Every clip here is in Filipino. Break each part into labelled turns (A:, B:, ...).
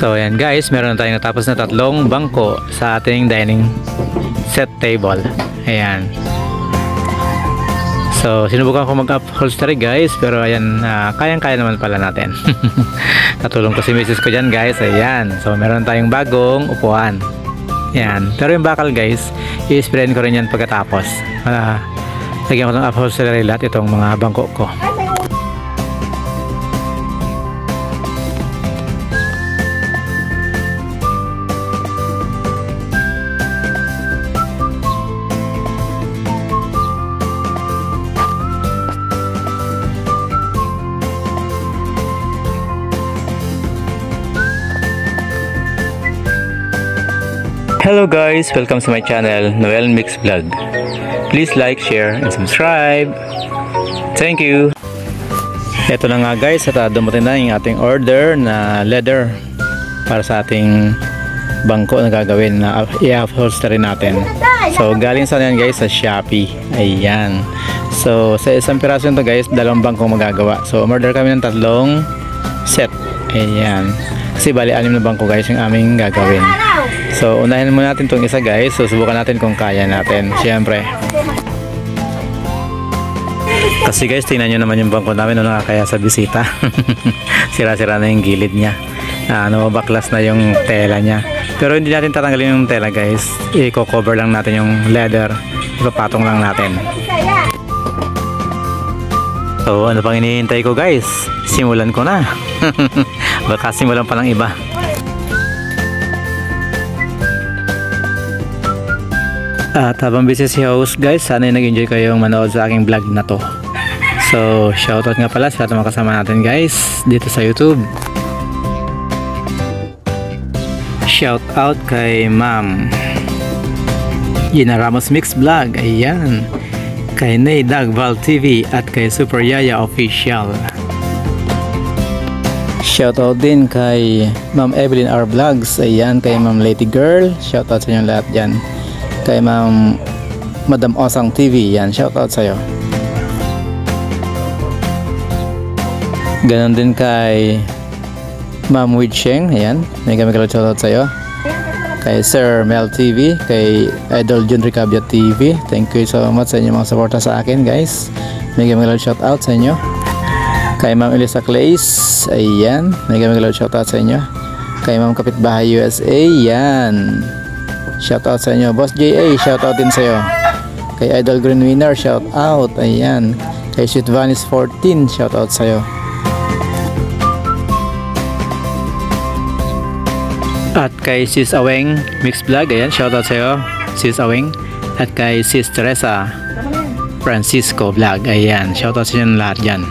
A: So ayan guys, meron na tayong natapos na 3 bangko sa ating dining set table. Ayan. So sinubukan ko mag-upholstery guys, pero ayan, kayang-kaya naman pala natin. Katulong ko si misis ko dyan guys. Ayan. So meron tayong bagong upuan. Ayan. Pero yung bakal guys, i-sprayin ko rin yan pagkatapos. Lagyan ko ng upholstery lahat itong mga bangko ko. Hello guys, welcome to my channel, Noel Mix Vlog. Please like, share, and subscribe. Thank you. Ito na nga guys, at dumating na yung ating order na leather para sa ating bangko na gagawin na i-upholstery natin. So galing sa yan guys sa Shopee. Ayan. So sa isang piraso nito guys, 2 bangko magagawa. So umorder kami ng 3 set. Ayan. Kasi bali 6 na bangko guys yung aming gagawin. So unahin muna natin itong isa guys. So subukan natin kung kaya natin. Siyempre. Kasi guys, tingnan nyo naman yung bangko namin nung nakakaya sa bisita. Sira-sira na yung gilid niya. Baklas na yung tela niya. Pero hindi natin tatanggalin yung tela guys. I-cover lang natin yung leather. Ipapatong lang natin. So ano pang hinihintay ko guys? Simulan ko na. Baka simulan pa ng iba. At habang busy si host guys, sana nag-enjoy kayong manood sa aking vlog na to. So shoutout nga pala sa lahat ng kasama natin guys dito sa YouTube. Shoutout kay Ma'am Gina Ramos Mix Vlog, ayan. Kay Nay Dagval TV at kay Super Yaya Official. Shoutout din kay Ma'am Evelyn R Vlogs, ayan. Kay Ma'am Lady Girl, shoutout sa inyo lahat dyan. Kay Ma'am Madam Osang TV, yan, shoutout sa'yo. Ganon din kay Ma'am Widsheng, ayan, may kami shoutout sa'yo. Kay Sir Mel TV, kay Idol Jun Ricabia TV, thank you so much sa inyo mga suporta sa akin guys. May kami shoutout sa inyo. Kay Ma'am Elisa Clays, ayan, may kami shoutout sa inyo. Kay Ma'am Kapitbahay USA, yan, shoutout sa inyo. Boss JA, shoutout din sa'yo. Kay Idol Green Winner, shoutout, ayan. Kay Sweet Vanis 14, shoutout sa'yo. At kay Sis Aweng Mix Vlog, ayan, shoutout sa'yo Sis Aweng. At kay Sis Teresa Francisco Vlog, ayan, shoutout sa inyo lahat dyan.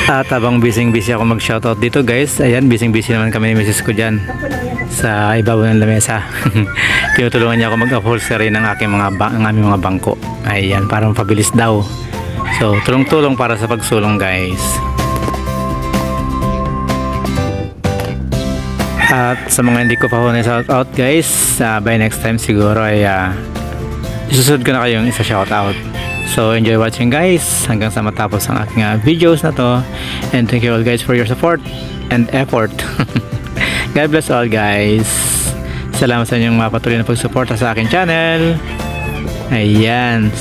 A: At habang busy ako mag-shoutout dito guys, ayan, busy naman kami ni misis ko dyan sa ibabaw ng lamesa. Tinutulungan niya ako mag-upholstery ng aming mga bangko. Ayan, para mapabilis daw. So tulong-tulong para sa pagsulong guys. At sa mga hindi ko pa na-shoutout guys, by next time siguro ay isusunod ko na kayong isa-shoutout. So enjoy watching guys hanggang sa matapos ang aking videos na to, and thank you all guys for your support and effort. God bless all guys. Salamat sa inyong patuloy na pagsuporta sa aking channel. Ayan.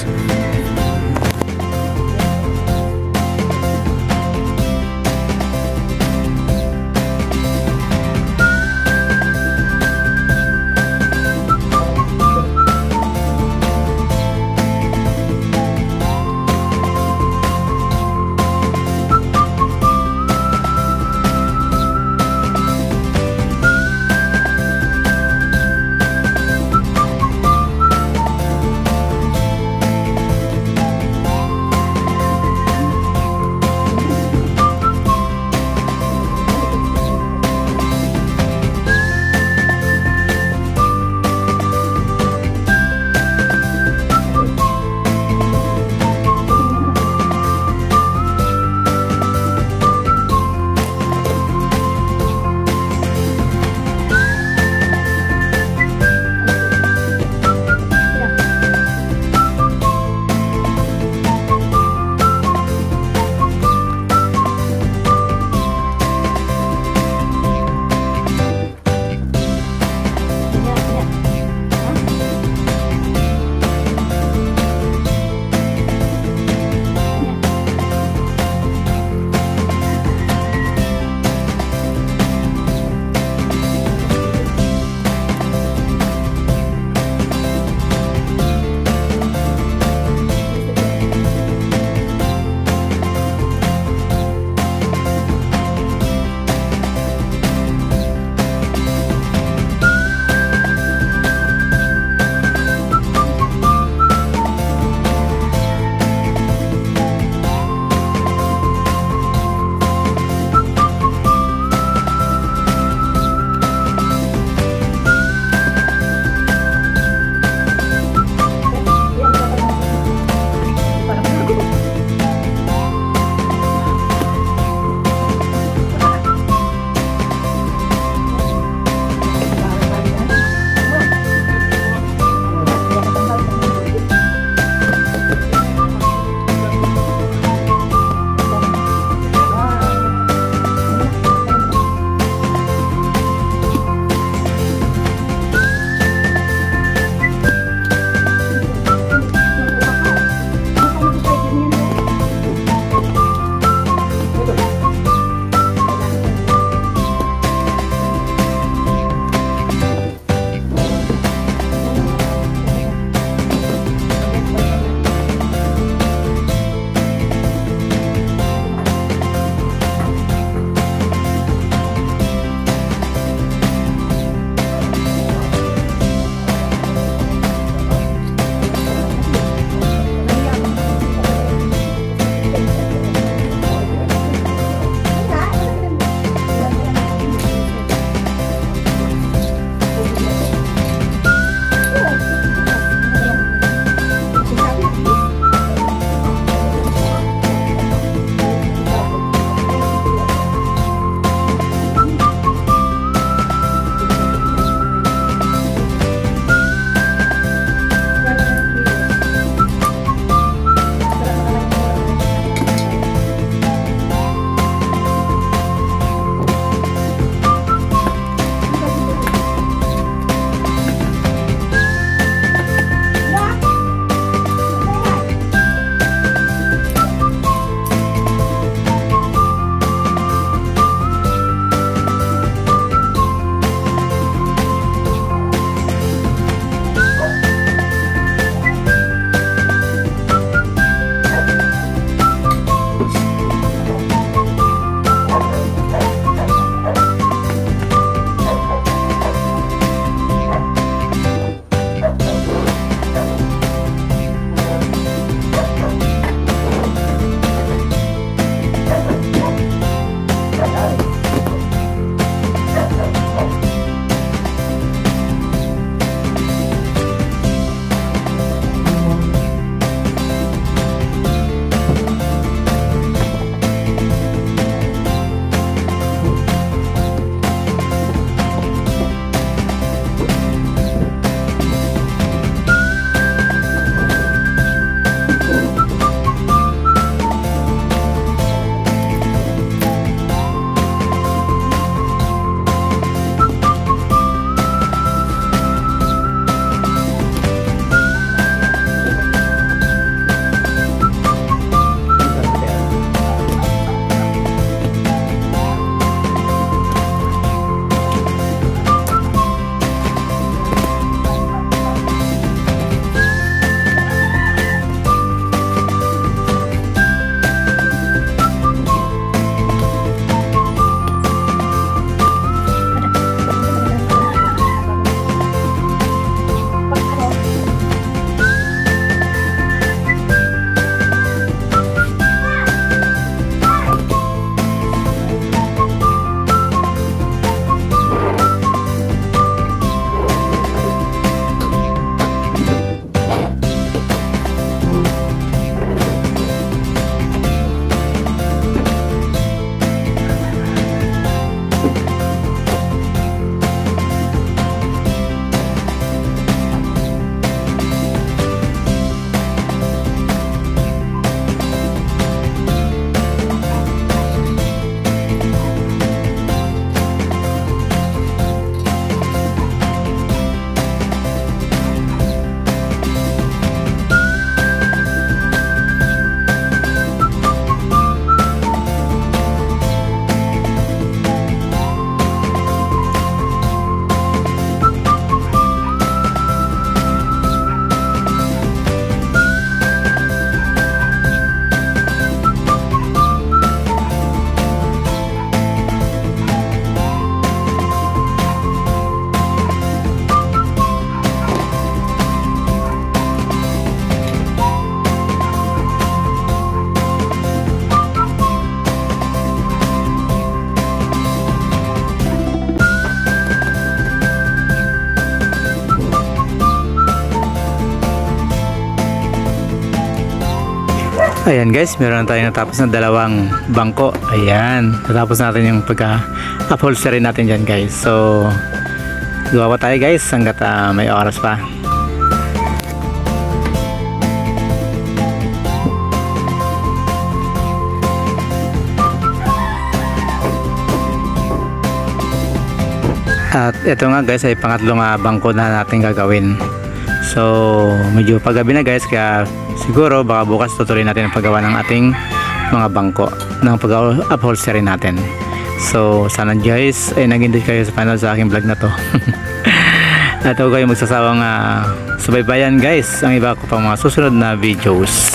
A: Ayan guys, meron tayong natapos na dalawang bangko. Ayan, natapos natin yung pagka-upholstery natin dyan guys. So, gawa tayo guys hanggat may oras pa. At ito nga guys ay pangatlong bangko na natin gagawin. So medyo paggabi na guys, kaya siguro baka bukas tutuloy natin ang paggawa ng ating mga bangko ng pag-upholstery natin. So sana guys ay nag-enjoy kayo sa panahon sa aking vlog na to. At huwag kayo magsasawang subaybayan guys ang iba ko pang mga susunod na videos.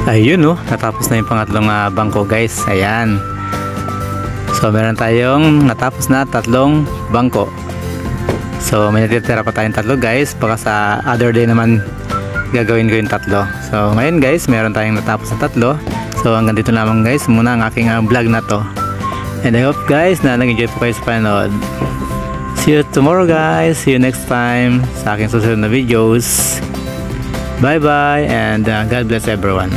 A: Ayun natapos na yung pangatlong bangko guys. Ayan. So meron tayong natapos na tatlong bangko. So may natitira pa tayong tatlo guys. Baka sa other day naman gagawin ko yung tatlo. So ngayon guys, meron tayong natapos na tatlo. So hanggang dito naman guys muna ang aking vlog na to. And I hope guys na nag-enjoy po kayo sa panood. See you tomorrow guys. See you next time sa aking susunod na videos. Bye bye and God bless everyone.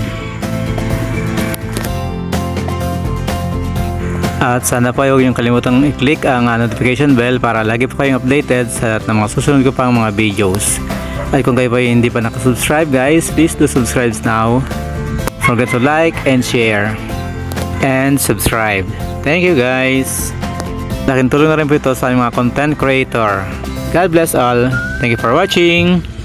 A: At sana po huwag niyong kalimutang i-click ang notification bell para lagi po kayong updated sa mga susunod ko pang mga videos. At kung kayo po hindi pa nakasubscribe guys, please do subscribe now. Don't forget to like and share and subscribe. Thank you guys. Laking tulong na rin po ito sa mga content creator. God bless all. Thank you for watching.